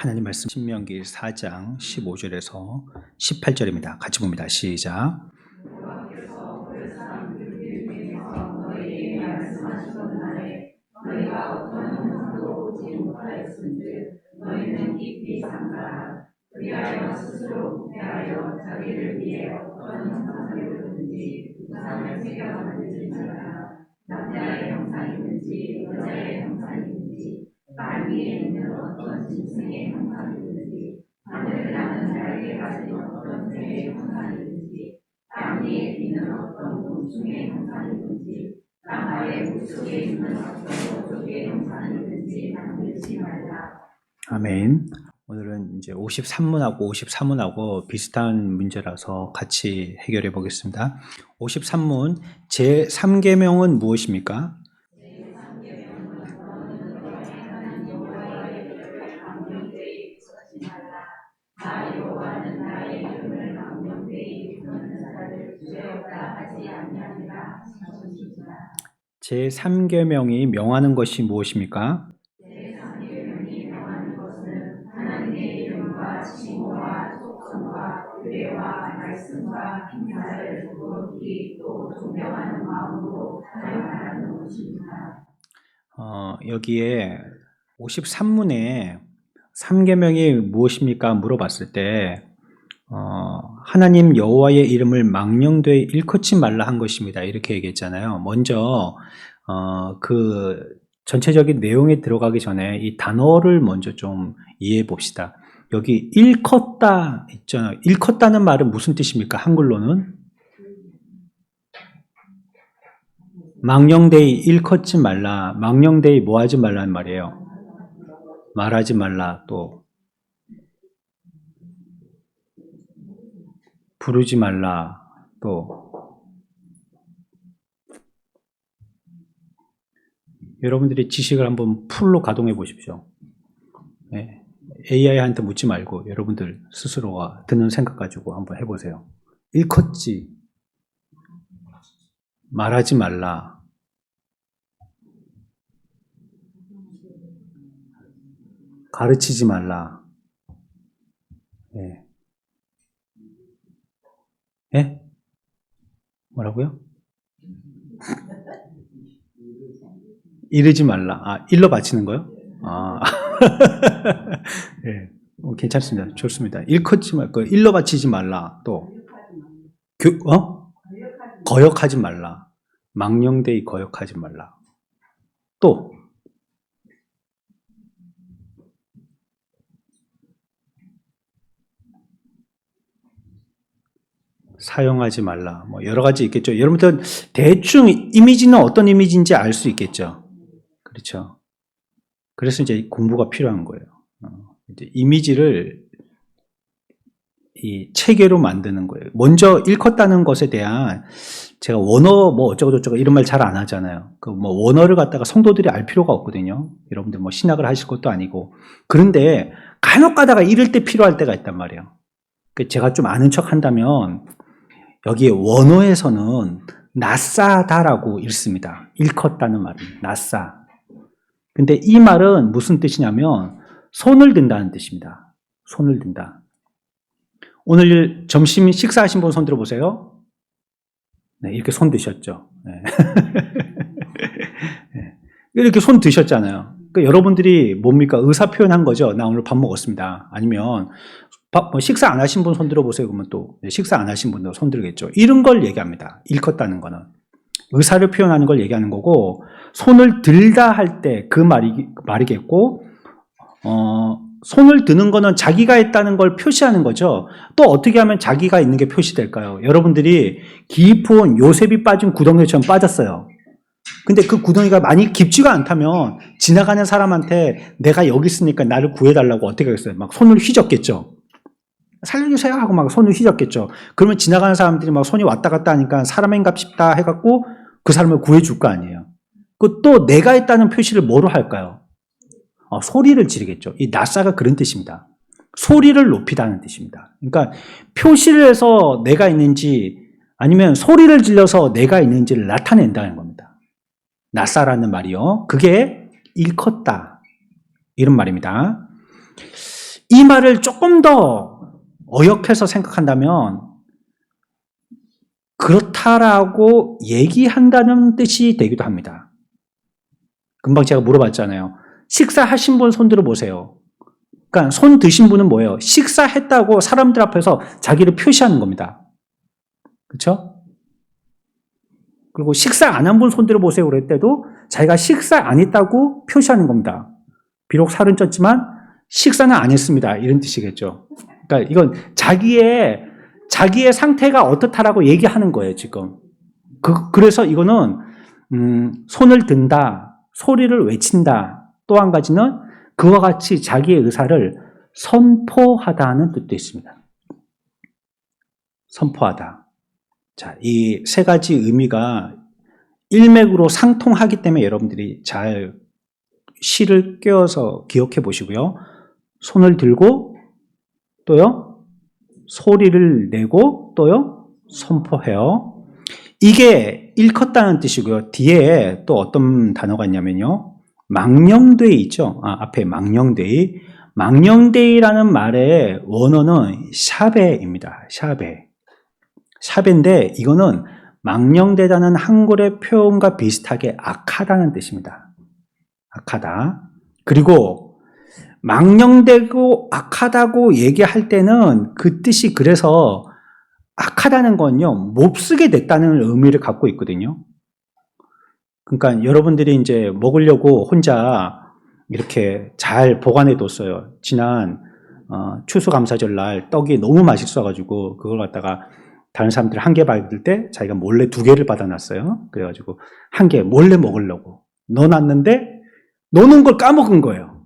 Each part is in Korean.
하나님 말씀 신명기 4장 15절에서 18절입니다. 같이 봅니다. 시작. 너희는 깊이 삼가라. 그리하여 스스로 부패하여 자기를 위해 어떤 형상이든지 우상을 새겨 만들지 말라. 남자의 형상이든지 여자의 형상이든지 땅 위에 있는 어떤 짐승의 형상이든지 하늘을 나는 날개 가진 어떤 새의 형상이든지 땅 위에 있는 어떤 곤충의 형상이든지 땅 아래 물속에 있는 어떤 조족의 형상이든지 만들지 말라. 아멘. 오늘은 이제 53문하고 54문하고 비슷한 문제라서 같이 해결해 보겠습니다. 53문 제3계명은 무엇입니까? 제3계명이 명하는 것이 무엇입니까? 제3계명이 명하는 것은 하나님의 이름과 칭호와 속성과 규례와 말씀과 행사를 부르기 또 존경하는 마음으로 사용하라는 것입니다. 여기에 53문에 3계명이 무엇입니까? 물어봤을 때 하나님 여호와의 이름을 망령되이 일컫지 말라 한 것입니다. 이렇게 얘기했잖아요. 먼저 그 전체적인 내용에 들어가기 전에 이 단어를 먼저 좀 이해해 봅시다. 여기 일컫다 있잖아요. 일컫다는 말은 무슨 뜻입니까? 한글로는 망령되이 일컫지 말라. 망령되이 뭐 하지 말라는 말이에요. 말하지 말라. 또 부르지 말라. 또 여러분들이 지식을 한번 풀로 가동해 보십시오. 네. AI한테 묻지 말고 여러분들 스스로가 드는 생각 가지고 한번 해보세요. 일컫지 말하지 말라. 가르치지 말라. 네. 예? 뭐라고요? 이르지 말라. 일러 바치는 거요? 예. 괜찮습니다. 좋습니다. 일컫지 말고, 일러 바치지 말라. 또, 거역하지 말라. 망령되이 거역하지 말라. 또, 사용하지 말라. 뭐 여러 가지 있겠죠. 여러분들 대충 이미지는 어떤 이미지인지 알 수 있겠죠. 그렇죠. 그래서 이제 공부가 필요한 거예요. 이제 이미지를 이 체계로 만드는 거예요. 먼저 일컫다는 것에 대한 제가 원어 뭐 어쩌고저쩌고 이런 말 잘 안 하잖아요. 그 뭐 원어를 갖다가 성도들이 알 필요가 없거든요. 여러분들 뭐 신학을 하실 것도 아니고. 그런데 간혹 가다가 이럴 때 필요할 때가 있단 말이에요. 제가 좀 아는 척 한다면 여기에 원어에서는 낯싸다라고 읽습니다. 일컫다는 말은 낯싸. 근데 이 말은 무슨 뜻이냐면 손을 든다는 뜻입니다. 손을 든다. 오늘 점심 식사하신 분 손 들어보세요. 네, 이렇게 손 드셨죠. 네. 네. 이렇게 손 드셨잖아요. 그러니까 여러분들이 뭡니까? 의사 표현한 거죠. 나 오늘 밥 먹었습니다. 아니면 식사 안 하신 분 손 들어보세요. 그러면 또 식사 안 하신 분도 손 들겠죠. 이런 걸 얘기합니다. 일컫다는 거는 의사를 표현하는 걸 얘기하는 거고, 손을 들다 할 때 그 말이겠고, 손을 드는 거는 자기가 했다는 걸 표시하는 거죠. 또 어떻게 하면 자기가 있는 게 표시될까요? 여러분들이 깊은 요셉이 빠진 구덩이처럼 빠졌어요. 근데 그 구덩이가 많이 깊지가 않다면 지나가는 사람한테 내가 여기 있으니까 나를 구해달라고 어떻게 하겠어요? 막 손을 휘젓겠죠. 살려주세요 하고 막 손을 휘젓겠죠. 그러면 지나가는 사람들이 막 손이 왔다 갔다 하니까 사람인갑싶다 해갖고 그 사람을 구해줄 거 아니에요. 또 내가 있다는 표시를 뭐로 할까요? 소리를 지르겠죠. 이 낯싸가 그런 뜻입니다. 소리를 높이다는 뜻입니다. 그러니까 표시를 해서 내가 있는지 아니면 소리를 질러서 내가 있는지를 나타낸다는 겁니다. 낯싸라는 말이요. 그게 일컸다 이런 말입니다. 이 말을 조금 더 어역해서 생각한다면 그렇다라고 얘기한다는 뜻이 되기도 합니다. 금방 제가 물어봤잖아요. 식사하신 분 손 들어보세요. 그러니까 손 드신 분은 뭐예요? 식사했다고 사람들 앞에서 자기를 표시하는 겁니다. 그렇죠? 그리고 식사 안 한 분 손 들어보세요. 그럴 때도 자기가 식사 안 했다고 표시하는 겁니다. 비록 살은 쪘지만 식사는 안 했습니다. 이런 뜻이겠죠. 그러니까 이건 자기의 상태가 어떻다라고 얘기하는 거예요, 지금. 그래서 이거는 손을 든다, 소리를 외친다. 또 한 가지는 그와 같이 자기의 의사를 선포하다는 뜻도 있습니다. 선포하다. 자, 이 세 가지 의미가 일맥으로 상통하기 때문에 여러분들이 잘 시를 꿰어서 기억해 보시고요. 손을 들고 또요, 소리를 내고 또요, 선포해요. 이게 일컫다는 뜻이고요. 뒤에 또 어떤 단어가 있냐면요. 망령되이 있죠. 앞에 망령되이. 망령되이라는 말의 원어는 샤베입니다. 샤베인데 이거는 망령되다는 한글의 표현과 비슷하게 악하다는 뜻입니다. 악하다. 그리고 망령되고 악하다고 얘기할 때는 그 뜻이 그래서 악하다는 건요, 몹쓰게 됐다는 의미를 갖고 있거든요. 그러니까 여러분들이 이제 먹으려고 혼자 이렇게 잘 보관해 뒀어요. 지난 추수감사절 날 떡이 너무 맛있어가지고 그걸 갖다가 다른 사람들 한 개 받을 때 자기가 몰래 2개를 받아놨어요. 그래가지고 한 개 몰래 먹으려고 넣어놨는데 넣는 걸 까먹은 거예요.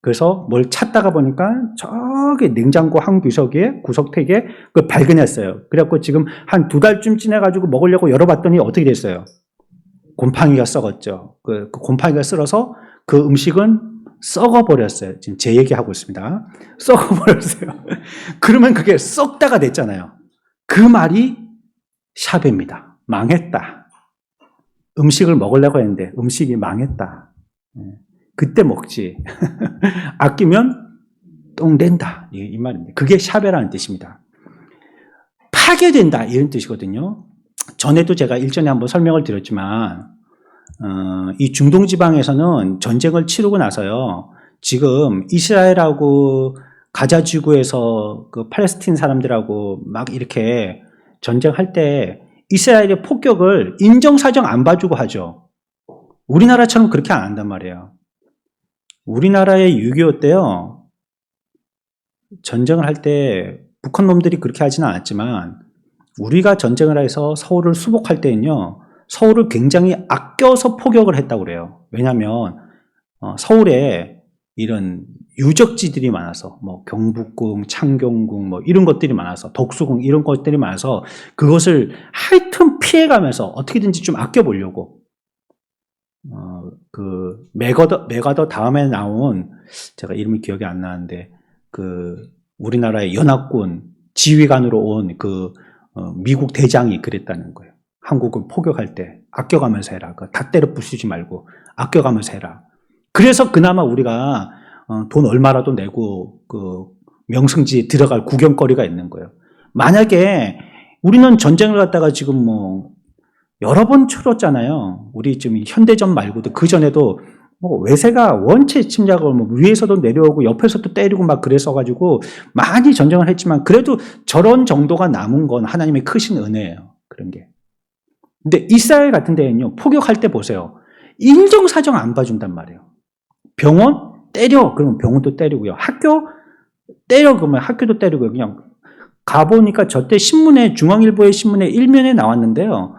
그래서 뭘 찾다가 보니까 저기 냉장고 한 구석택에 그걸 발견했어요. 그래갖고 지금 한 2달쯤 지나가지고 먹으려고 열어봤더니 어떻게 됐어요? 곰팡이가 썩었죠. 그 곰팡이가 썩어서 그 음식은 썩어버렸어요. 지금 제 얘기하고 있습니다. 썩어버렸어요. 그러면 그게 썩다가 됐잖아요. 그 말이 샤베입니다. 망했다. 음식을 먹으려고 했는데 음식이 망했다. 그때 먹지. 아끼면 똥 된다. 이 말입니다. 그게 샤베라는 뜻입니다. 파괴된다. 이런 뜻이거든요. 전에도 제가 일전에 한번 설명을 드렸지만 이 중동 지방에서는 전쟁을 치르고 나서요. 지금 이스라엘하고 가자 지구에서 그 팔레스틴 사람들하고 막 이렇게 전쟁할 때 이스라엘의 폭격을 인정사정 안 봐주고 하죠. 우리나라처럼 그렇게 안 한단 말이에요. 우리나라의 6.25 때요. 전쟁을 할 때 북한 놈들이 그렇게 하지는 않았지만 우리가 전쟁을 해서 서울을 수복할 때는요. 서울을 굉장히 아껴서 포격을 했다고 그래요. 왜냐하면 서울에 이런 유적지들이 많아서 뭐 경복궁, 창경궁 뭐 이런 것들이 많아서 독수궁 이런 것들이 많아서 그것을 하여튼 피해가면서 어떻게든지 좀 아껴보려고 그 메가더 다음에 나온 제가 이름이 기억이 안 나는데 그 우리나라의 연합군 지휘관으로 온 그 미국 대장이 그랬다는 거예요. 한국을 포격할 때 아껴가면서 해라. 다 때려 부수지 말고 아껴가면서 해라. 그래서 그나마 우리가 돈 얼마라도 내고 그 명승지에 들어갈 구경거리가 있는 거예요. 만약에 우리는 전쟁을 갖다가 지금 뭐 여러 번 치렀잖아요. 우리 지금 현대전 말고도 그 전에도 뭐 외세가 원체 침략을 뭐 위에서도 내려오고 옆에서도 때리고 막 그래서가지고 많이 전쟁을 했지만 그래도 저런 정도가 남은 건 하나님의 크신 은혜예요. 그런 게. 근데 이스라엘 같은 데는요, 포격할 때 보세요. 인정사정 안 봐준단 말이에요. 병원 때려 그러면 병원도 때리고요. 학교 때려 그러면 학교도 때리고요. 그냥 가보니까 저때 신문에 중앙일보의 신문에 일면에 나왔는데요.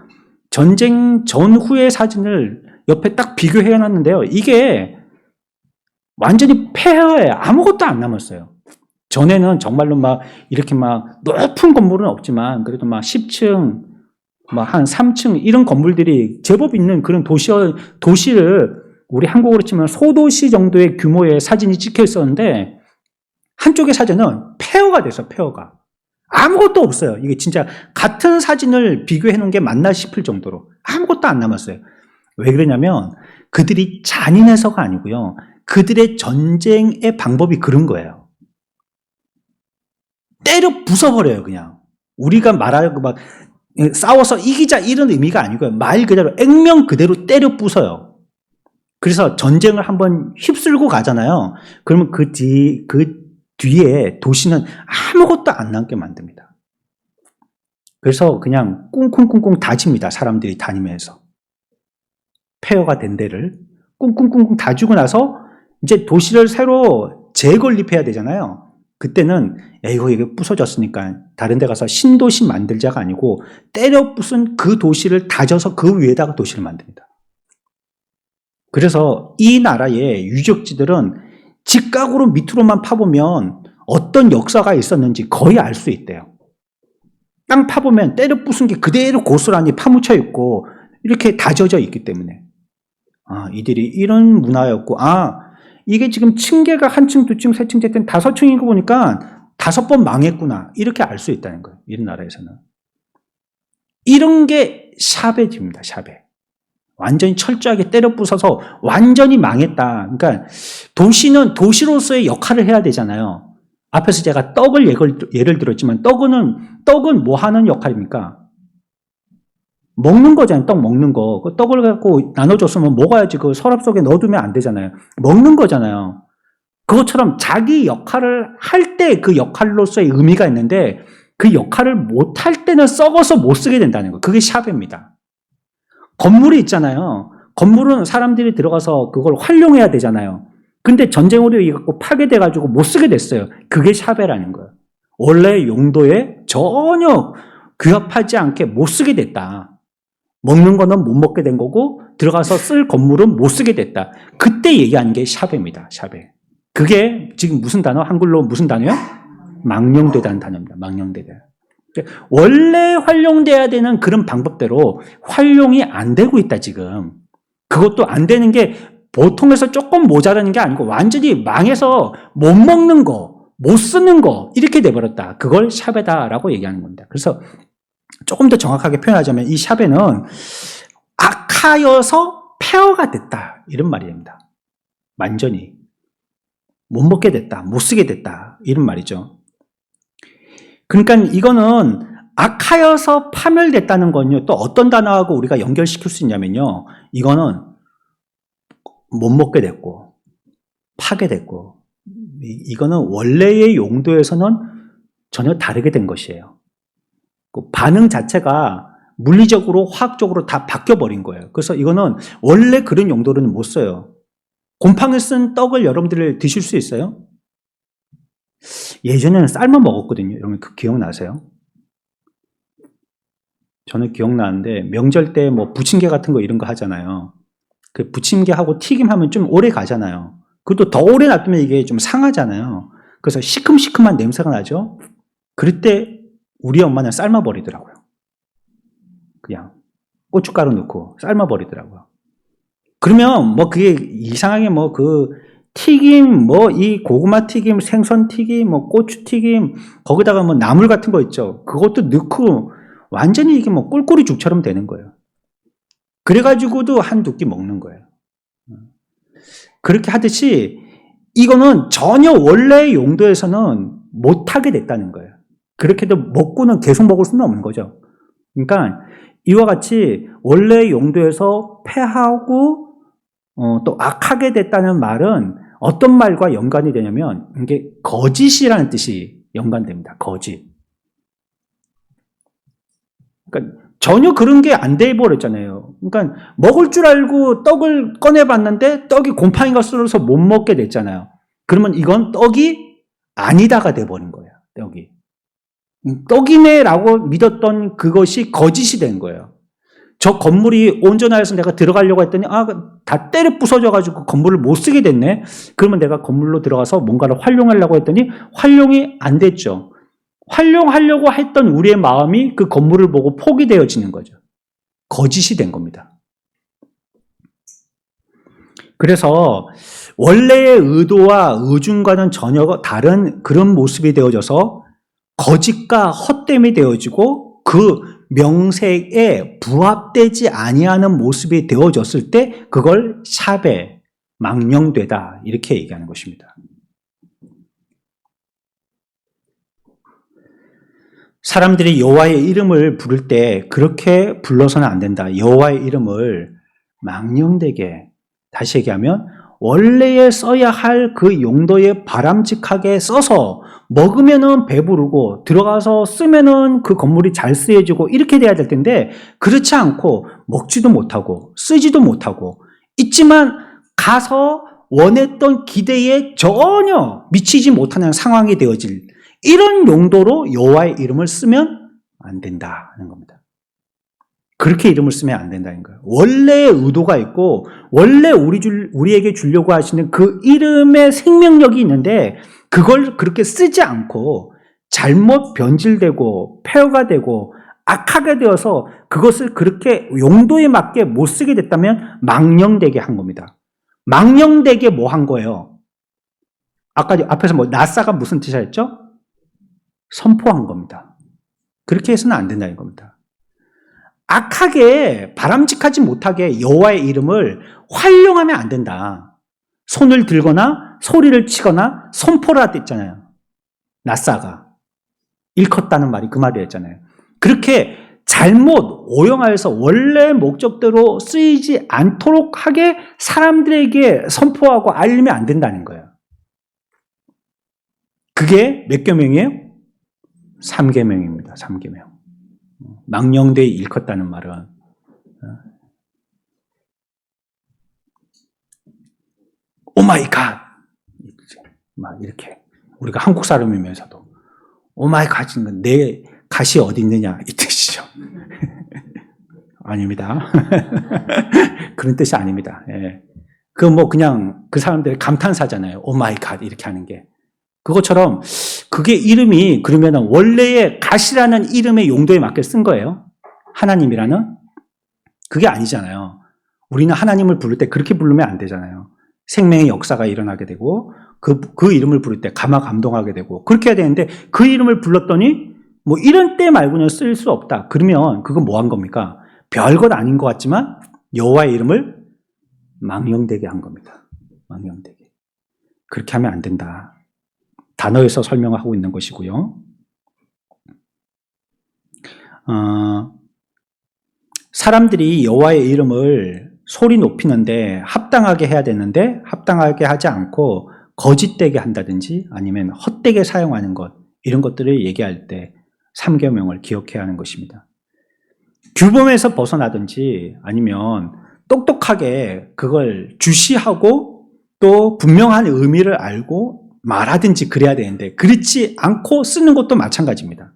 전쟁 전후의 사진을 옆에 딱 비교해 놨는데요. 이게 완전히 폐허예요. 아무것도 안 남았어요. 전에는 정말로 막 이렇게 막 높은 건물은 없지만 그래도 막 10층, 막 한 3층 이런 건물들이 제법 있는 그런 도시를 우리 한국으로 치면 소도시 정도의 규모의 사진이 찍혀 있었는데 한쪽의 사진은 폐허가 됐어요. 폐허가. 아무것도 없어요. 이게 진짜 같은 사진을 비교해 놓은 게 맞나 싶을 정도로 아무것도 안 남았어요. 왜 그러냐면 그들이 잔인해서가 아니고요. 그들의 전쟁의 방법이 그런 거예요. 때려 부숴버려요, 그냥. 우리가 말하고 막 싸워서 이기자 이런 의미가 아니고요. 말 그대로 액면 그대로 때려 부숴요. 그래서 전쟁을 한번 휩쓸고 가잖아요. 그러면 그 뒤에 도시는 아무것도 안 남게 만듭니다. 그래서 그냥 꿍꿍꿍꿍 다집니다. 사람들이 다니면서. 폐허가 된 데를 꿍꿍꿍꿍 다지고 나서 이제 도시를 새로 재건립해야 되잖아요. 그때는 이거 부서졌으니까 다른 데 가서 신도시 만들자가 아니고 때려 부순 그 도시를 다져서 그 위에다가 도시를 만듭니다. 그래서 이 나라의 유적지들은 직각으로 밑으로만 파보면 어떤 역사가 있었는지 거의 알 수 있대요. 땅 파보면 때려 부순 게 그대로 고스란히 파묻혀 있고 이렇게 다져져 있기 때문에 이들이 이런 문화였고 이게 지금 층계가 한 층, 두 층, 세 층, 네 층, 5층인 거 보니까 5번 망했구나 이렇게 알 수 있다는 거예요. 이런 나라에서는. 이런 게 샤베집니다. 샤베. 완전히 철저하게 때려 부숴서 완전히 망했다. 그러니까 도시는 도시로서의 역할을 해야 되잖아요. 앞에서 제가 떡을 예를 들었지만 떡은 뭐 하는 역할입니까? 먹는 거잖아요. 떡 먹는 거. 그 떡을 갖고 나눠줬으면 먹어야지. 그 서랍 속에 넣어두면 안 되잖아요. 먹는 거잖아요. 그것처럼 자기 역할을 할 때 그 역할로서의 의미가 있는데 그 역할을 못 할 때는 썩어서 못 쓰게 된다는 거. 그게 샤베입니다. 건물이 있잖아요. 건물은 사람들이 들어가서 그걸 활용해야 되잖아요. 근데 전쟁으로 이거 파괴돼가지고 못 쓰게 됐어요. 그게 샤베라는 거예요. 원래 용도에 전혀 규합하지 않게 못 쓰게 됐다. 먹는 거는 못 먹게 된 거고 들어가서 쓸 건물은 못 쓰게 됐다. 그때 얘기하는 게 샤베입니다. 샤베. 그게 지금 무슨 단어? 한글로 무슨 단어요? 망령되다는 단어입니다. 망령되다. 원래 활용돼야 되는 그런 방법대로 활용이 안 되고 있다 지금. 그것도 안 되는 게 보통에서 조금 모자라는 게 아니고 완전히 망해서 못 먹는 거, 못 쓰는 거 이렇게 돼버렸다. 그걸 샤베다라고 얘기하는 겁니다. 그래서 조금 더 정확하게 표현하자면 이 샤베는 악하여서 폐허가 됐다 이런 말입니다. 완전히 못 먹게 됐다, 못 쓰게 됐다 이런 말이죠. 그러니까 이거는 악하여서 파멸됐다는 건요. 또 어떤 단어하고 우리가 연결시킬 수 있냐면요. 이거는 못 먹게 됐고 파괴됐고 이거는 원래의 용도에서는 전혀 다르게 된 것이에요. 그 반응 자체가 물리적으로 화학적으로 다 바뀌어버린 거예요. 그래서 이거는 원래 그런 용도로는 못 써요. 곰팡이 쓴 떡을 여러분들 드실 수 있어요? 예전에는 삶아 먹었거든요. 여러분 그 기억나세요? 저는 기억나는데 명절 때 뭐 부침개 같은 거 이런 거 하잖아요. 그 부침개하고 튀김하면 좀 오래 가잖아요. 그것도 더 오래 놔두면 이게 좀 상하잖아요. 그래서 시큼시큼한 냄새가 나죠. 그럴 때 우리 엄마는 삶아 버리더라고요. 그냥 고춧가루 넣고 삶아 버리더라고요. 그러면 뭐 그게 이상하게 뭐 그 튀김, 뭐 이 고구마 튀김, 생선 튀김, 뭐 고추 튀김, 거기다가 뭐 나물 같은 거 있죠. 그것도 넣고 완전히 이게 뭐 꿀꿀이 죽처럼 되는 거예요. 그래가지고도 한두 끼 먹는 거예요. 그렇게 하듯이 이거는 전혀 원래의 용도에서는 못하게 됐다는 거예요. 그렇게도 먹고는 계속 먹을 수는 없는 거죠. 그러니까 이와 같이 원래의 용도에서 폐하고 또 악하게 됐다는 말은 어떤 말과 연관이 되냐면 이게 거짓이라는 뜻이 연관됩니다. 거짓. 그러니까 전혀 그런 게 안 돼 버렸잖아요. 그러니까 먹을 줄 알고 떡을 꺼내봤는데 떡이 곰팡이가 쓸어서 못 먹게 됐잖아요. 그러면 이건 떡이 아니다가 돼버린 거예요. 떡이. 떡이네라고 믿었던 그것이 거짓이 된 거예요. 저 건물이 온전하여서 내가 들어가려고 했더니 다 때려 부서져가지고 건물을 못 쓰게 됐네. 그러면 내가 건물로 들어가서 뭔가를 활용하려고 했더니 활용이 안 됐죠. 활용하려고 했던 우리의 마음이 그 건물을 보고 포기되어지는 거죠. 거짓이 된 겁니다. 그래서 원래의 의도와 의중과는 전혀 다른 그런 모습이 되어져서 거짓과 헛됨이 되어지고 그 명색에 부합되지 아니하는 모습이 되어졌을 때 그걸 샤베, 망령되다 이렇게 얘기하는 것입니다. 사람들이 여호와의 이름을 부를 때 그렇게 불러서는 안 된다. 여호와의 이름을 망령되게, 다시 얘기하면 원래에 써야 할 그 용도에 바람직하게 써서 먹으면은 배부르고 들어가서 쓰면은 그 건물이 잘 쓰여지고 이렇게 돼야 될 텐데, 그렇지 않고 먹지도 못하고 쓰지도 못하고 있지만 가서 원했던 기대에 전혀 미치지 못하는 상황이 되어질 이런 용도로 여호와의 이름을 쓰면 안 된다는 겁니다. 그렇게 이름을 쓰면 안 된다는 거예요. 원래의 의도가 있고 원래 우리에게 주려고 하시는 그 이름의 생명력이 있는데 그걸 그렇게 쓰지 않고 잘못 변질되고 폐허가 되고 악하게 되어서 그것을 그렇게 용도에 맞게 못 쓰게 됐다면 망령되게 한 겁니다. 망령되게 뭐 한 거예요? 아까 앞에서 나사가 무슨 뜻이었죠? 선포한 겁니다. 그렇게 해서는 안 된다는 겁니다. 악하게 바람직하지 못하게 여호와의 이름을 활용하면 안 된다. 손을 들거나 소리를 치거나 선포라 했잖아요. 나사가 일컫다는 말이 그 말이었잖아요. 그렇게 잘못 오용하여서 원래 목적대로 쓰이지 않도록 하게 사람들에게 선포하고 알리면 안 된다는 거예요. 그게 몇 계명이에요? 3계명입니다. 3계명. 망령되이 일컫다는 말은 오마이 갓 막 이렇게 우리가 한국 사람이면서도 오마이 갓인 건 내 갓이 어디 있느냐 이 뜻이죠. 아닙니다. 그런 뜻이 아닙니다. 예. 그냥 그 사람들의 감탄사잖아요. 오마이 갓 이렇게 하는 게. 그것처럼 그게 이름이 그러면 원래의 갓이라는 이름의 용도에 맞게 쓴 거예요. 하나님이라는? 그게 아니잖아요. 우리는 하나님을 부를 때 그렇게 부르면 안 되잖아요. 생명의 역사가 일어나게 되고 그 이름을 부를 때 감동하게 되고 그렇게 해야 되는데 그 이름을 불렀더니 이런 때 말고는 쓸 수 없다. 그러면 그건 뭐 한 겁니까? 별것 아닌 것 같지만 여호와의 이름을 망령되게 한 겁니다. 망령되게. 그렇게 하면 안 된다. 단어에서 설명하고 있는 것이고요. 사람들이 여호와의 이름을 소리 높이는데 합당하게 해야 되는데 합당하게 하지 않고 거짓되게 한다든지 아니면 헛되게 사용하는 것, 이런 것들을 얘기할 때 3계명을 기억해야 하는 것입니다. 규범에서 벗어나든지 아니면 똑똑하게 그걸 주시하고 또 분명한 의미를 알고 말하든지 그래야 되는데 그렇지 않고 쓰는 것도 마찬가지입니다.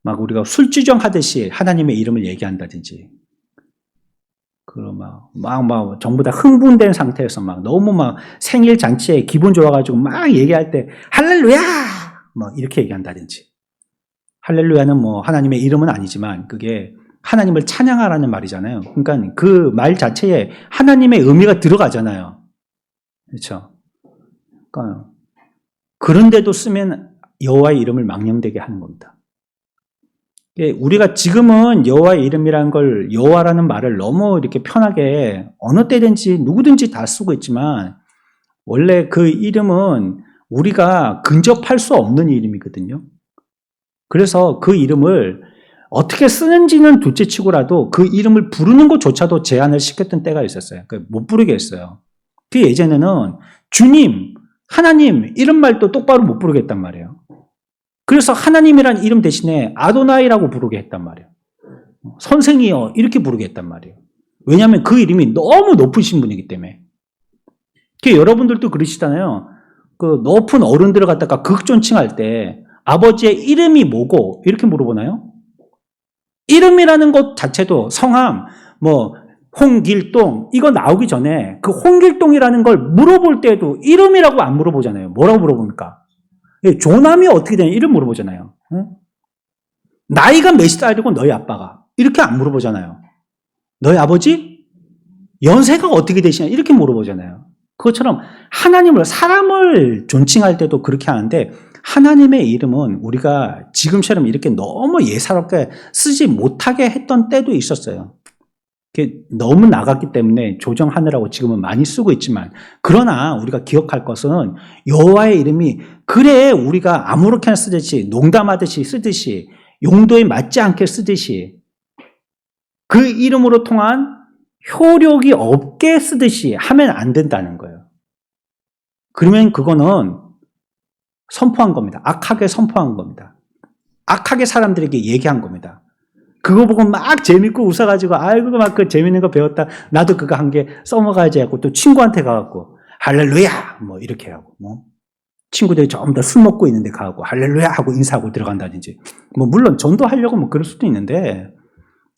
막 우리가 술주정 하듯이 하나님의 이름을 얘기한다든지 그럼 막 전부 다 흥분된 상태에서 너무 생일 잔치에 기분 좋아가지고 막 얘기할 때 할렐루야 이렇게 얘기한다든지. 할렐루야는 하나님의 이름은 아니지만 그게 하나님을 찬양하라는 말이잖아요. 그러니까 그 말 자체에 하나님의 의미가 들어가잖아요. 그렇죠? 그러니까 그런데도 쓰면 여호와의 이름을 망령되게 하는 겁니다. 우리가 지금은 여호와의 이름이라는 걸, 여호와라는 말을 너무 이렇게 편하게 어느 때든지 누구든지 다 쓰고 있지만 원래 그 이름은 우리가 근접할 수 없는 이름이거든요. 그래서 그 이름을 어떻게 쓰는지는 둘째치고라도 그 이름을 부르는 것조차도 제한을 시켰던 때가 있었어요. 못 부르게 했어요. 그 예전에는 주님, 하나님 이런 말도 똑바로 못 부르겠단 말이에요. 그래서 하나님이란 이름 대신에 아도나이라고 부르게 했단 말이에요. 선생이여 이렇게 부르게 했단 말이에요. 왜냐하면 그 이름이 너무 높으신 분이기 때문에. 여러분들도 그러시잖아요. 그 높은 어른들을 갖다가 극존칭할 때 아버지의 이름이 뭐고 이렇게 물어보나요? 이름이라는 것 자체도 성함, 홍길동 이거 나오기 전에 그 홍길동이라는 걸 물어볼 때도 이름이라고 안 물어보잖아요. 뭐라고 물어봅니까? 조남이 어떻게 되냐 이름 물어보잖아요. 나이가 몇 살이고 너희 아빠가 이렇게 안 물어보잖아요. 너희 아버지 연세가 어떻게 되시냐 이렇게 물어보잖아요. 그것처럼 하나님을, 사람을 존칭할 때도 그렇게 하는데 하나님의 이름은 우리가 지금처럼 이렇게 너무 예사롭게 쓰지 못하게 했던 때도 있었어요. 너무 나갔기 때문에 조정하느라고 지금은 많이 쓰고 있지만, 그러나 우리가 기억할 것은 여호와의 이름이 그래 우리가 아무렇게나 쓰듯이 농담하듯이 쓰듯이 용도에 맞지 않게 쓰듯이 그 이름으로 통한 효력이 없게 쓰듯이 하면 안 된다는 거예요. 그러면 그거는 선포한 겁니다. 악하게 선포한 겁니다. 악하게 사람들에게 얘기한 겁니다. 그거 보고 막 재밌고 웃어가지고 아이고 막 그 재밌는 거 배웠다. 나도 그거 한 개 써먹어야지 하고 또 친구한테 가갖고 할렐루야 뭐 이렇게 하고 뭐 친구들이 조금 더 술 먹고 있는데 가갖고 할렐루야 하고 인사하고 들어간다든지 뭐 물론 전도하려고 뭐 그럴 수도 있는데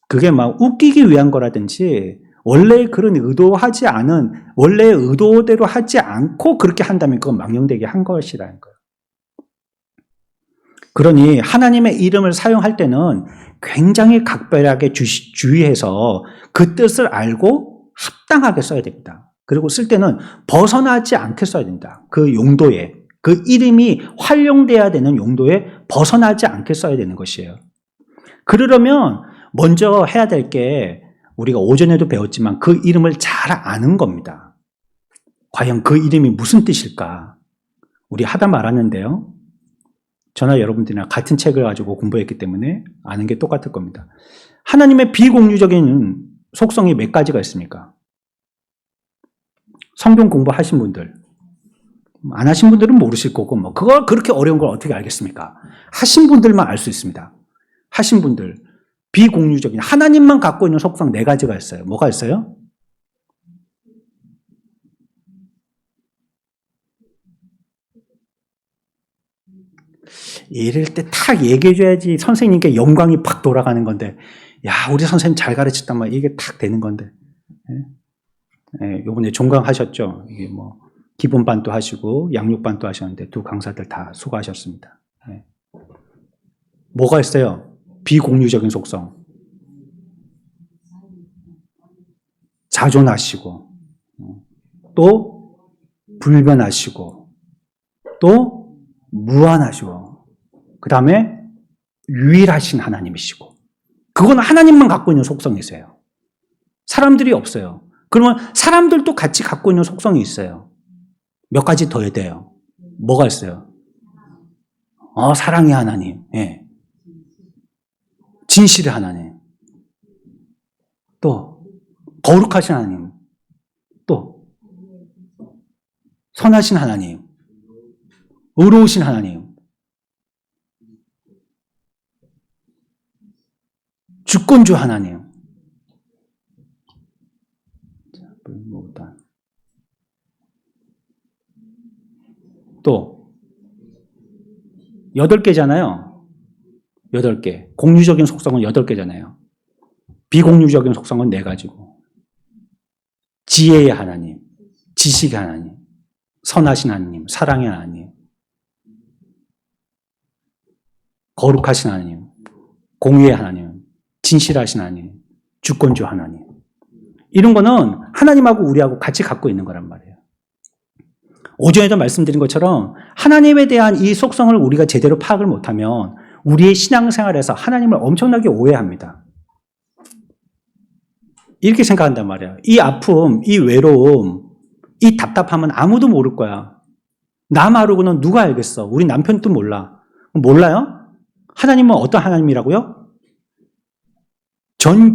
그게 막 웃기기 위한 거라든지 원래 그런 의도하지 않은 원래 의도대로 하지 않고 그렇게 한다면 그건 망령되게 한 것이라는 거예요. 그러니 하나님의 이름을 사용할 때는 굉장히 각별하게 주의해서 그 뜻을 알고 합당하게 써야 됩니다. 그리고 쓸 때는 벗어나지 않게 써야 됩니다. 그 용도에, 그 이름이 활용돼야 되는 용도에 벗어나지 않게 써야 되는 것이에요. 그러려면 먼저 해야 될 게 우리가 오전에도 배웠지만 그 이름을 잘 아는 겁니다. 과연 그 이름이 무슨 뜻일까? 우리 하다 말았는데요. 저나 여러분들이나 같은 책을 가지고 공부했기 때문에 아는 게 똑같을 겁니다. 하나님의 비공유적인 속성이 몇 가지가 있습니까? 성경 공부하신 분들, 안 하신 분들은 모르실 거고, 뭐, 그걸 그렇게 어려운 걸 어떻게 알겠습니까? 하신 분들만 알 수 있습니다. 하신 분들, 비공유적인, 하나님만 갖고 있는 속성 4가지가 있어요. 뭐가 있어요? 이럴 때 탁 얘기해줘야지 선생님께 영광이 팍 돌아가는 건데, 야, 우리 선생님 잘 가르쳤단 말이야. 이게 탁 되는 건데. 요번에 종강하셨죠? 이게 뭐, 기본반도 하시고, 양육반도 하셨는데, 2 강사들 다 수고하셨습니다. 뭐가 있어요? 비공유적인 속성. 자존하시고, 또, 불변하시고, 또, 무한하시고, 그 다음에 유일하신 하나님이시고, 그건 하나님만 갖고 있는 속성이세요. 사람들이 없어요. 그러면 사람들도 같이 갖고 있는 속성이 있어요. 몇 가지 더 해야 돼요. 뭐가 있어요? 사랑의 하나님, 예. 진실의 하나님, 또 거룩하신 하나님, 또 선하신 하나님, 의로우신 하나님, 주권주 하나님. 또 8개잖아요. 8개. 공유적인 속성은 8개잖아요. 비공유적인 속성은 4가지고. 지혜의 하나님, 지식의 하나님, 선하신 하나님, 사랑의 하나님, 거룩하신 하나님, 공의의 하나님, 진실하신 하나님, 주권주 하나님. 이런 거는 하나님하고 우리하고 같이 갖고 있는 거란 말이에요. 오전에도 말씀드린 것처럼 하나님에 대한 이 속성을 우리가 제대로 파악을 못하면 우리의 신앙생활에서 하나님을 엄청나게 오해합니다. 이렇게 생각한단 말이에요. 이 아픔, 이 외로움, 이 답답함은 아무도 모를 거야. 나 말고는 누가 알겠어? 우리 남편도 몰라. 몰라요? 하나님은 어떤 하나님이라고요?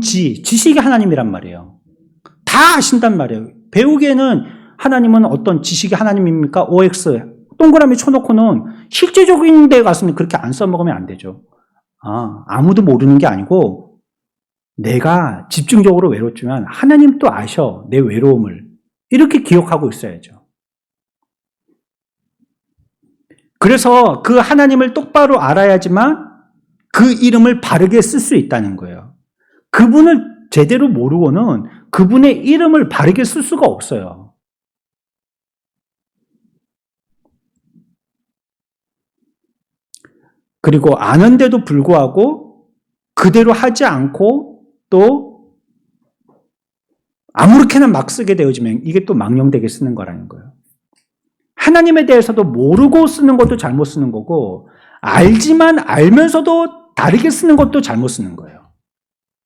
지식의 하나님이란 말이에요. 다 아신단 말이에요. 배우기에는 하나님은 어떤 지식의 하나님입니까? OX 동그라미 쳐놓고는 실제적인 데 갔으면 그렇게 안 써먹으면 안 되죠. 아무도 모르는 게 아니고 내가 집중적으로 외롭지만 하나님 또 아셔. 내 외로움을. 이렇게 기억하고 있어야죠. 그래서 그 하나님을 똑바로 알아야지만 그 이름을 바르게 쓸 수 있다는 거예요. 그분을 제대로 모르고는 그분의 이름을 바르게 쓸 수가 없어요. 그리고 아는데도 불구하고 그대로 하지 않고 또 아무렇게나 막 쓰게 되어지면 이게 또 망령되게 쓰는 거라는 거예요. 하나님에 대해서도 모르고 쓰는 것도 잘못 쓰는 거고 알지만 알면서도 다르게 쓰는 것도 잘못 쓰는 거예요.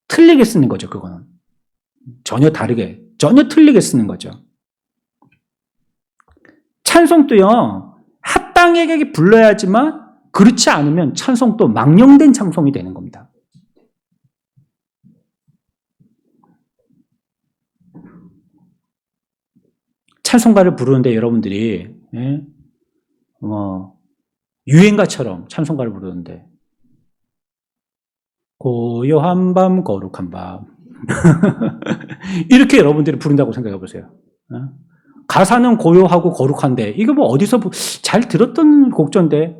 틀리게 쓰는 거죠, 그거는. 전혀 다르게, 전혀 틀리게 쓰는 거죠. 찬송도요, 합당에게 불러야지만 그렇지 않으면 찬송도 망령된 찬송이 되는 겁니다. 찬송가를 부르는데 여러분들이 유행가처럼 찬송가를 부르는데 고요한 밤 거룩한 밤 이렇게 여러분들이 부른다고 생각해 보세요. 가사는 고요하고 거룩한데 이거 뭐 어디서 잘 들었던 곡조인데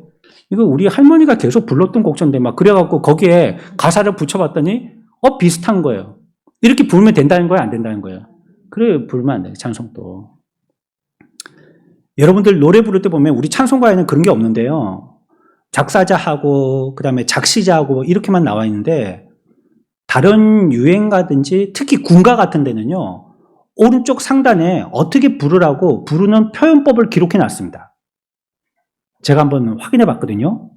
이거 우리 할머니가 계속 불렀던 곡조인데 막 그래갖고 거기에 가사를 붙여봤더니 비슷한 거예요. 이렇게 부르면 된다는 거예요, 안 된다는 거예요? 그래 부르면 안 돼요, 찬송도. 여러분들 노래 부를 때 보면 우리 찬송가에는 그런 게 없는데요. 작사자하고 그다음에 작시자하고 이렇게만 나와 있는데 다른 유행가든지 특히 군가 같은 데는요. 오른쪽 상단에 어떻게 부르라고 부르는 표현법을 기록해 놨습니다. 제가 한번 확인해 봤거든요.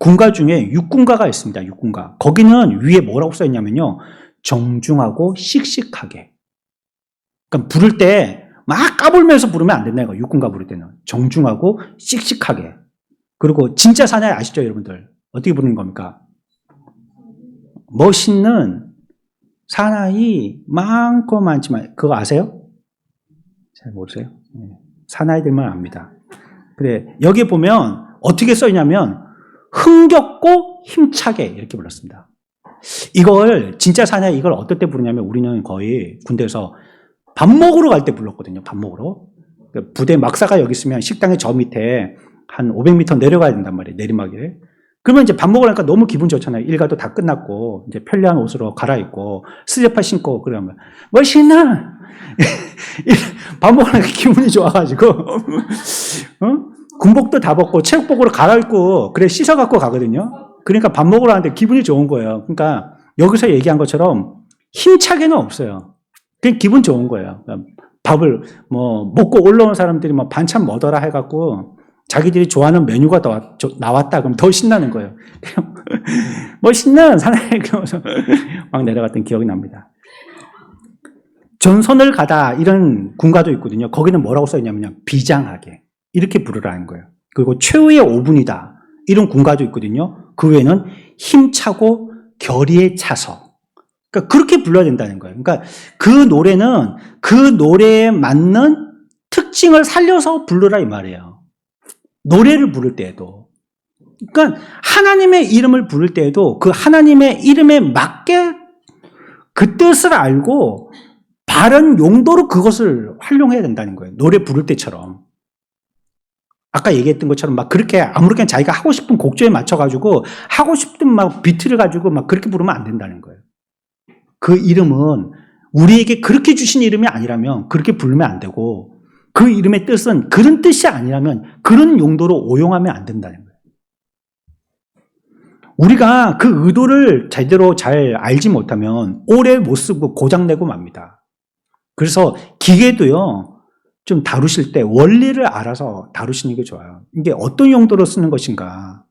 군가 중에 육군가가 있습니다. 육군가. 거기는 위에 뭐라고 써 있냐면요. 정중하고 씩씩하게. 그러니까 부를 때 막 까불면서 부르면 안 된다 이거. 육군가 부를 때는 정중하고 씩씩하게. 그리고 진짜 사나이 아시죠, 여러분들? 어떻게 부르는 겁니까? 멋있는 사나이 많고 많지만 그거 아세요? 잘 모르세요? 사나이들만 압니다. 그래 여기 보면 어떻게 써 있냐면 흥겹고 힘차게 이렇게 불렀습니다. 이걸 진짜 사나이 이걸 어떨 때 부르냐면 우리는 거의 군대에서 밥 먹으러 갈 때 불렀거든요. 밥 먹으러. 부대 막사가 여기 있으면 식당의 저 밑에 한 500m 내려가야 된단 말이에요. 내리막에. 그러면 이제 밥 먹으러 가니까 너무 기분 좋잖아요. 일과도 다 끝났고 이제 편리한 옷으로 갈아입고 스제파 신고 그러면 멋있나? 밥 먹으러 가니까 기분이 좋아가지고 군복도 다 벗고 체육복으로 갈아입고 그래 씻어갖고 가거든요. 그러니까 밥 먹으러 가는데 기분이 좋은 거예요. 그러니까 여기서 얘기한 것처럼 힘차게는 없어요. 그냥 기분 좋은 거예요. 그러니까 밥을 먹고 올라온 사람들이 반찬 뭐더라 해갖고 자기들이 좋아하는 메뉴가 나왔다 그럼 더 신나는 거예요. 멋있는 사나이 그러면서 막 내려갔던 기억이 납니다. 전선을 가다 이런 군가도 있거든요. 거기는 뭐라고 써있냐면요. 비장하게 이렇게 부르라는 거예요. 그리고 최후의 5분이다 이런 군가도 있거든요. 그 외에는 힘차고 결의에 차서 그러니까 그렇게 불러야 된다는 거예요. 그러니까 그 노래는 그 노래에 맞는 특징을 살려서 부르라 이 말이에요. 노래를 부를 때에도. 그러니까 하나님의 이름을 부를 때에도 그 하나님의 이름에 맞게 그 뜻을 알고 바른 용도로 그것을 활용해야 된다는 거예요. 노래 부를 때처럼. 아까 얘기했던 것처럼 막 그렇게 아무렇게나 자기가 하고 싶은 곡조에 맞춰가지고 하고 싶은 막 비트를 가지고 막 그렇게 부르면 안 된다는 거예요. 그 이름은 우리에게 그렇게 주신 이름이 아니라면 그렇게 부르면 안 되고 그 이름의 뜻은 그런 뜻이 아니라면 그런 용도로 오용하면 안 된다는 거예요. 우리가 그 의도를 제대로 잘 알지 못하면 오래 못 쓰고 고장내고 맙니다. 그래서 기계도요, 좀 다루실 때 원리를 알아서 다루시는 게 좋아요. 이게 어떤 용도로 쓰는 것인가.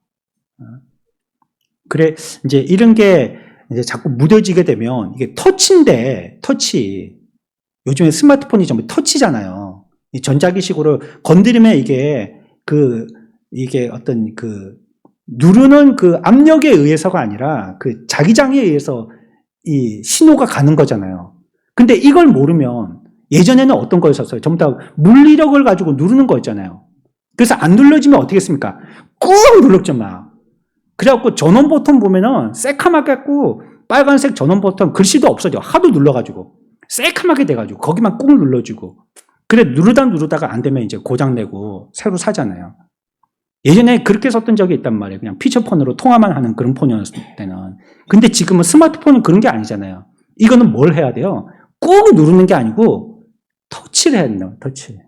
그래, 이제 이런 게 이제 자꾸 무뎌지게 되면 이게 터치인데, 터치. 요즘에 스마트폰이 전부 터치잖아요. 이 전자기식으로 건드리면 이게 어떤 누르는 그 압력에 의해서가 아니라 그 자기장에 의해서 이 신호가 가는 거잖아요. 근데 이걸 모르면 예전에는 어떤 거였었어요? 전부 다 물리력을 가지고 누르는 거였잖아요. 그래서 안 눌러지면 어떻게 했습니까? 꾹 눌렀죠, 막. 그래갖고 전원 버튼 보면은 새카맣게 갖고 빨간색 전원 버튼 글씨도 없어져. 하도 눌러가지고. 새카맣게 돼가지고 거기만 꾹 눌러주고. 그래, 누르다가 안 되면 이제 고장내고 새로 사잖아요. 예전에 그렇게 썼던 적이 있단 말이에요. 그냥 피처폰으로 통화만 하는 그런 폰이었을 때는. 근데 지금은 스마트폰은 그런 게 아니잖아요. 이거는 뭘 해야 돼요? 꾹 누르는 게 아니고 터치를 해야 된다. 터치.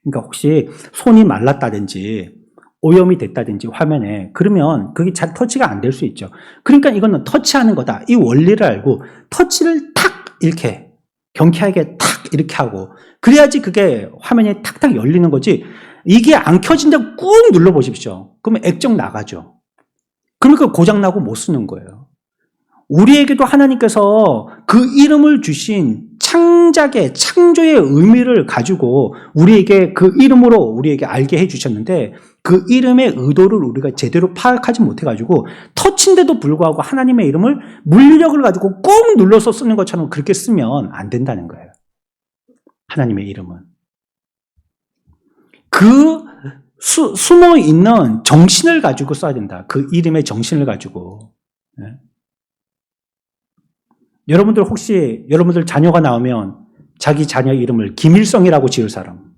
그러니까 혹시 손이 말랐다든지 오염이 됐다든지 화면에 그러면 그게 잘 터치가 안 될 수 있죠. 그러니까 이거는 터치하는 거다. 이 원리를 알고 터치를 탁 이렇게 경쾌하게 탁 이렇게 하고 그래야지 그게 화면이 탁탁 열리는 거지. 이게 안 켜진다고 꾹 눌러보십시오. 그러면 액정 나가죠. 그러니까 고장나고 못 쓰는 거예요. 우리에게도 하나님께서 그 이름을 주신 창작의, 창조의 의미를 가지고 우리에게 그 이름으로 우리에게 알게 해주셨는데 그 이름의 의도를 우리가 제대로 파악하지 못해가지고 터치인데도 불구하고 하나님의 이름을 물력을 가지고 꼭 눌러서 쓰는 것처럼 그렇게 쓰면 안 된다는 거예요. 하나님의 이름은. 그 숨어 있는 정신을 가지고 써야 된다. 그 이름의 정신을 가지고. 네. 여러분들 혹시 여러분들 자녀가 나오면 자기 자녀 이름을 김일성이라고 지을 사람?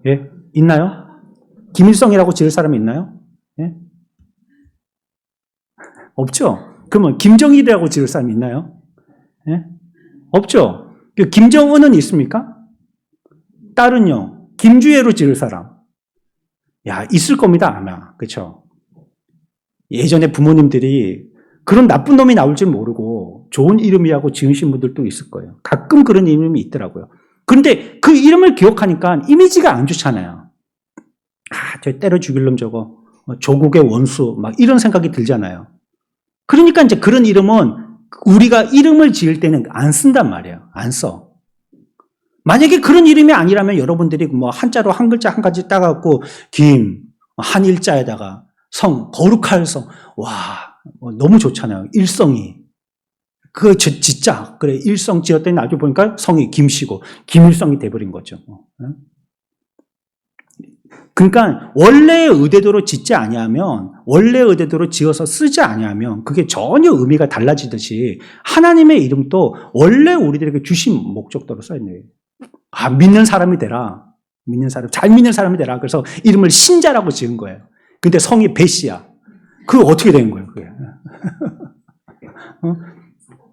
예? 있나요? 김일성이라고 지을 사람이 있나요? 예? 없죠? 그러면 김정일이라고 지을 사람이 있나요? 예? 없죠? 김정은은 있습니까? 딸은요? 김주혜로 지을 사람? 야, 있을 겁니다, 아마. 그쵸? 예전에 부모님들이 그런 나쁜 놈이 나올 줄 모르고 좋은 이름이라고 지으신 분들도 있을 거예요. 가끔 그런 이름이 있더라고요. 그런데 그 이름을 기억하니까 이미지가 안 좋잖아요. 아, 저 때려 죽일 놈 저거. 조국의 원수. 막 이런 생각이 들잖아요. 그러니까 이제 그런 이름은 우리가 이름을 지을 때는 안 쓴단 말이에요. 안 써. 만약에 그런 이름이 아니라면 여러분들이 뭐 한자로 한 글자 한 가지 따갖고 김, 한일자에다가 성, 거룩할 성. 와, 너무 좋잖아요. 일성이. 그 진짜 그래 일성 지었더니 나중에 보니까 성이 김씨고 김일성이 돼버린 거죠. 그러니까 원래의 의대대로 짓지 아니하면 원래의 의대대로 지어서 쓰지 아니하면 그게 전혀 의미가 달라지듯이 하나님의 이름도 원래 우리들에게 주신 목적대로 써야 돼요. 아, 믿는 사람이 되라. 믿는 사람, 잘 믿는 사람이 되라. 그래서 이름을 신자라고 지은 거예요. 근데 성이 배씨야. 그게 어떻게 된 거예요, 그게?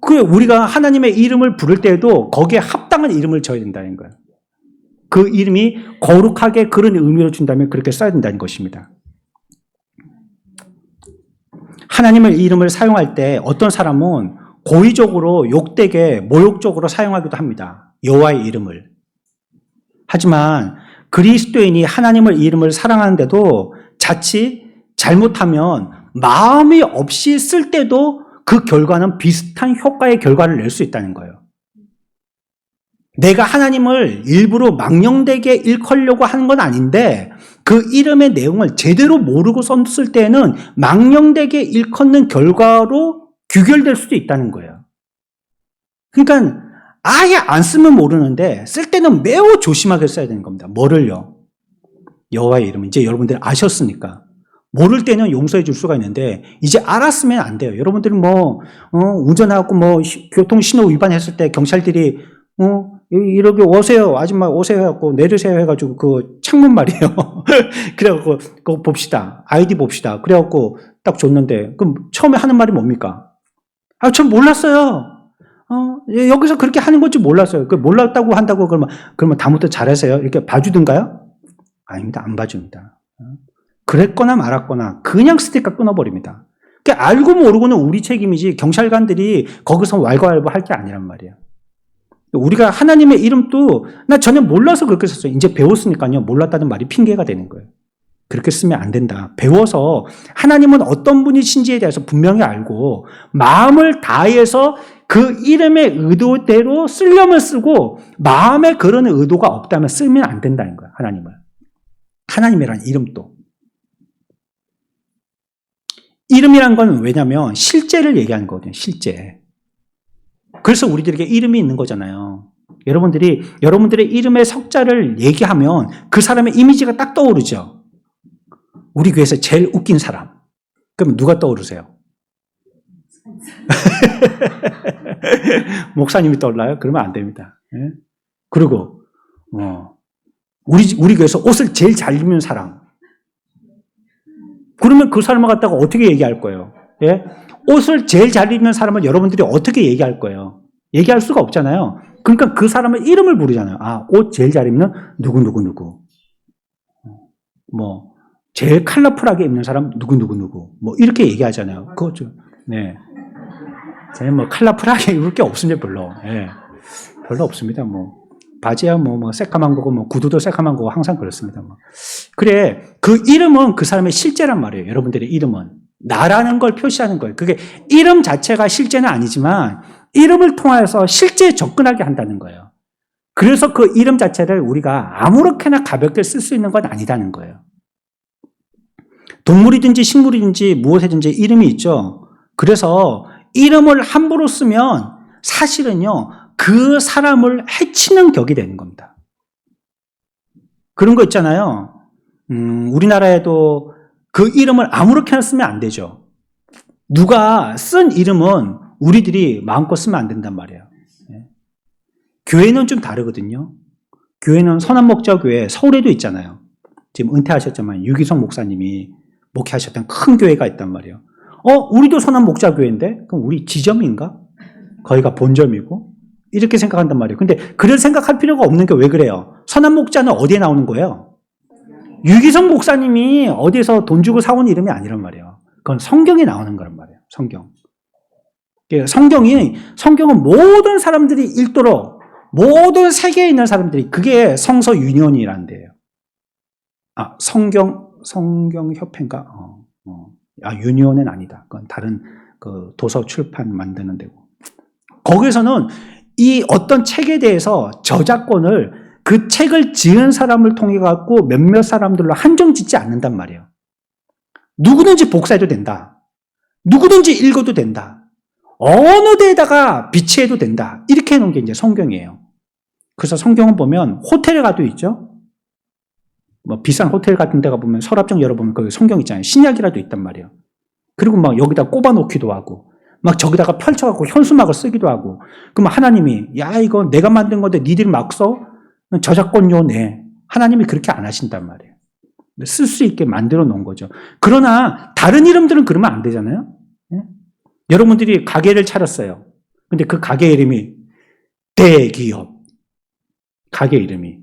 그 우리가 하나님의 이름을 부를 때에도 거기에 합당한 이름을 줘야 된다는 거예요. 그 이름이 거룩하게 그런 의미를 준다면 그렇게 써야 된다는 것입니다. 하나님의 이름을 사용할 때 어떤 사람은 고의적으로 욕되게 모욕적으로 사용하기도 합니다. 여호와의 이름을. 하지만 그리스도인이 하나님의 이름을 사랑하는데도 자칫 잘못하면 마음이 없이 쓸 때도 그 결과는 비슷한 효과의 결과를 낼 수 있다는 거예요. 내가 하나님을 일부러 망령되게 일컬려고 하는 건 아닌데 그 이름의 내용을 제대로 모르고 썼을 때는 망령되게 일컫는 결과로 규결될 수도 있다는 거예요. 그러니까 아예 안 쓰면 모르는데 쓸 때는 매우 조심하게 써야 되는 겁니다. 뭐를요? 여호와의 이름. 이제 여러분들이 아셨으니까. 모를 때는 용서해 줄 수가 있는데 이제 알았으면 안 돼요. 여러분들은 운전하고 교통신호 위반했을 때 경찰들이 이렇게 오세요. 아줌마 오세요 하고 내리세요 해가지고 그 창문 말이에요. 그래갖고 그거 봅시다. 아이디 봅시다. 그래갖고 딱 줬는데 그럼 처음에 하는 말이 뭡니까? 아, 전 몰랐어요. 여기서 그렇게 하는 건지 몰랐어요. 그 몰랐다고 한다고 그러면 다음부터 잘하세요. 이렇게 봐주든가요? 아닙니다. 안 봐줍니다. 그랬거나 말았거나 그냥 스티커 끊어버립니다. 그러니까 알고 모르고는 우리 책임이지 경찰관들이 거기서 왈가왈부 할 게 아니란 말이에요. 우리가 하나님의 이름도 나 전혀 몰라서 그렇게 썼어요. 이제 배웠으니까요. 몰랐다는 말이 핑계가 되는 거예요. 그렇게 쓰면 안 된다. 배워서 하나님은 어떤 분이신지에 대해서 분명히 알고 마음을 다해서 그 이름의 의도대로 쓰려면 쓰고 마음에 그런 의도가 없다면 쓰면 안 된다는 거예요. 하나님을. 하나님이라는 이름도. 이름이란 건 왜냐면 실제를 얘기하는 거거든요. 실제. 그래서 우리들에게 이름이 있는 거잖아요. 여러분들의 이름의 석자를 얘기하면 그 사람의 이미지가 딱 떠오르죠. 우리 교회에서 제일 웃긴 사람. 그럼 누가 떠오르세요? 목사님이 떠올라요? 그러면 안 됩니다. 예? 그리고 우리 교회에서 옷을 제일 잘 입는 사람. 그러면 그 사람을 갖다가 어떻게 얘기할 거예요? 예? 옷을 제일 잘 입는 사람을 여러분들이 어떻게 얘기할 거예요? 얘기할 수가 없잖아요. 그러니까 그 사람의 이름을 부르잖아요. 아, 옷 제일 잘 입는 누구. 제일 컬러풀하게 입는 사람 누구. 이렇게 얘기하잖아요. 그거죠. 네. 저는 컬러풀하게 입을 게 없습니다, 별로. 예. 별로 없습니다, 바지야 새까만 거고 구두도 새까만 거고 항상 그렇습니다. 그래 그 이름은 그 사람의 실제란 말이에요. 여러분들의 이름은 나라는 걸 표시하는 거예요. 그게 이름 자체가 실제는 아니지만 이름을 통해서 실제에 접근하게 한다는 거예요. 그래서 그 이름 자체를 우리가 아무렇게나 가볍게 쓸 수 있는 건 아니다는 거예요. 동물이든지 식물이든지 무엇이든지 이름이 있죠. 그래서 이름을 함부로 쓰면 사실은요, 그 사람을 해치는 격이 되는 겁니다. 그런 거 있잖아요. 우리나라에도 그 이름을 아무렇게나 쓰면 안 되죠. 누가 쓴 이름은 우리들이 마음껏 쓰면 안 된단 말이에요. 교회는 좀 다르거든요. 교회는 선한목자교회 서울에도 있잖아요. 지금 은퇴하셨지만 유기성 목사님이 목회하셨던 큰 교회가 있단 말이에요. 우리도 선한목자교회인데 그럼 우리 지점인가? 거기가 본점이고 이렇게 생각한단 말이에요. 근데 그럴 생각할 필요가 없는 게 왜 그래요? 선한목자는 어디에 나오는 거예요? 유기성 목사님이 어디서 돈 주고 사온 이름이 아니란 말이에요. 그건 성경에 나오는 거란 말이에요. 성경은 모든 사람들이 읽도록 모든 세계에 있는 사람들이 그게 성서 유니온이라는 데예요. 성경협회인가? 유니온은 아니다. 그건 다른 그 도서 출판 만드는 데고. 거기서는 이 어떤 책에 대해서 저작권을 그 책을 지은 사람을 통해 갖고 몇몇 사람들로 한정 짓지 않는단 말이에요. 누구든지 복사해도 된다. 누구든지 읽어도 된다. 어느 데에다가 비치해도 된다. 이렇게 해놓은 게 이제 성경이에요. 그래서 성경은 보면 호텔에 가도 있죠. 뭐 비싼 호텔 같은 데가 보면 서랍장 열어보면 거기 성경 있잖아요. 신약이라도 있단 말이에요. 그리고 막 여기다 꼽아놓기도 하고 막 저기다가 펼쳐갖고 현수막을 쓰기도 하고 그럼 하나님이 야 이거 내가 만든 건데 니들이 막 써? 저작권료 내. 하나님이 그렇게 안 하신단 말이에요. 쓸 수 있게 만들어 놓은 거죠. 그러나 다른 이름들은 그러면 안 되잖아요. 예? 여러분들이 가게를 차렸어요. 근데 그 가게 이름이 대기업. 가게 이름이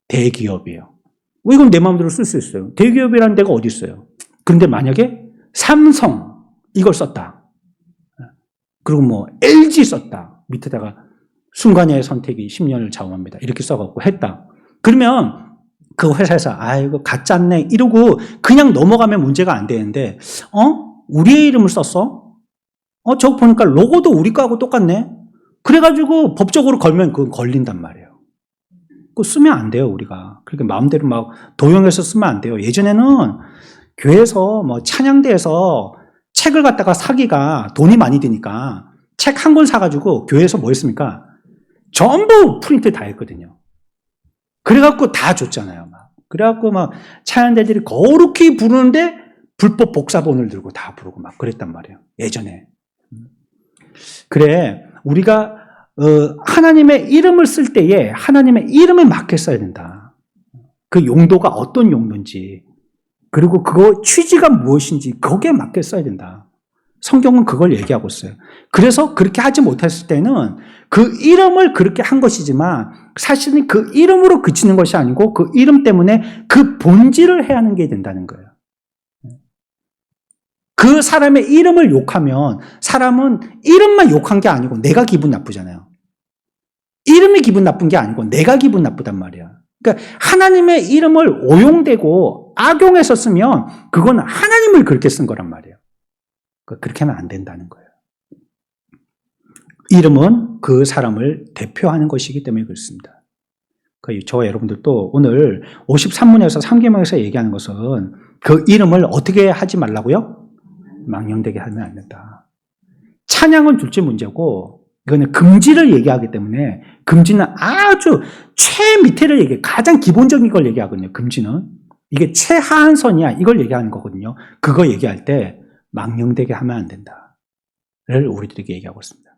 대기업이에요. 이건 내 마음대로 쓸 수 있어요. 대기업이라는 데가 어디 있어요? 그런데 만약에 삼성 이걸 썼다. 그리고 뭐 LG 썼다. 밑에다가 순간의 선택이 10년을 좌우합니다. 이렇게 써갖고 했다. 그러면 그 회사에서 이거 가짜네 이러고 그냥 넘어가면 문제가 안 되는데 우리의 이름을 썼어? 저거 보니까 로고도 우리 거하고 똑같네? 그래가지고 법적으로 걸면 그건 걸린단 말이에요. 그거 쓰면 안 돼요, 우리가. 그렇게 마음대로 막 도용해서 쓰면 안 돼요. 예전에는 교회에서 뭐 찬양대에서 책을 갖다가 사기가 돈이 많이 드니까 책 한 권 사가지고 교회에서 뭐 했습니까? 전부 프린트 다 했거든요. 그래갖고 다 줬잖아요. 그래갖고 막 찬양대들이 거룩히 부르는데 불법 복사본을 들고 다 부르고 막 그랬단 말이에요. 예전에. 그래, 우리가 하나님의 이름을 쓸 때에 하나님의 이름에 맞게 써야 된다. 그 용도가 어떤 용도인지 그리고 그거 취지가 무엇인지 거기에 맞게 써야 된다. 성경은 그걸 얘기하고 있어요. 그래서 그렇게 하지 못했을 때는 그 이름을 그렇게 한 것이지만 사실은 그 이름으로 그치는 것이 아니고 그 이름 때문에 그 본질을 해야 하는 게 된다는 거예요. 그 사람의 이름을 욕하면 사람은 이름만 욕한 게 아니고 내가 기분 나쁘잖아요. 이름이 기분 나쁜 게 아니고 내가 기분 나쁘단 말이야. 그러니까 하나님의 이름을 오용되고 악용해서 쓰면 그건 하나님을 그렇게 쓴 거란 말이에요. 그렇게 하면 안 된다는 거예요. 이름은 그 사람을 대표하는 것이기 때문에 그렇습니다. 저와 여러분들도 오늘 53문에서 3계명에서 얘기하는 것은 그 이름을 어떻게 하지 말라고요? 망령되게 하면 안 된다. 찬양은 둘째 문제고 이거는 금지를 얘기하기 때문에 금지는 아주 최밑에를 얘기해요. 가장 기본적인 걸 얘기하거든요. 금지는. 이게 최하한선이야. 이걸 얘기하는 거거든요. 그거 얘기할 때 망령되게 하면 안 된다를 우리들에게 얘기하고 있습니다.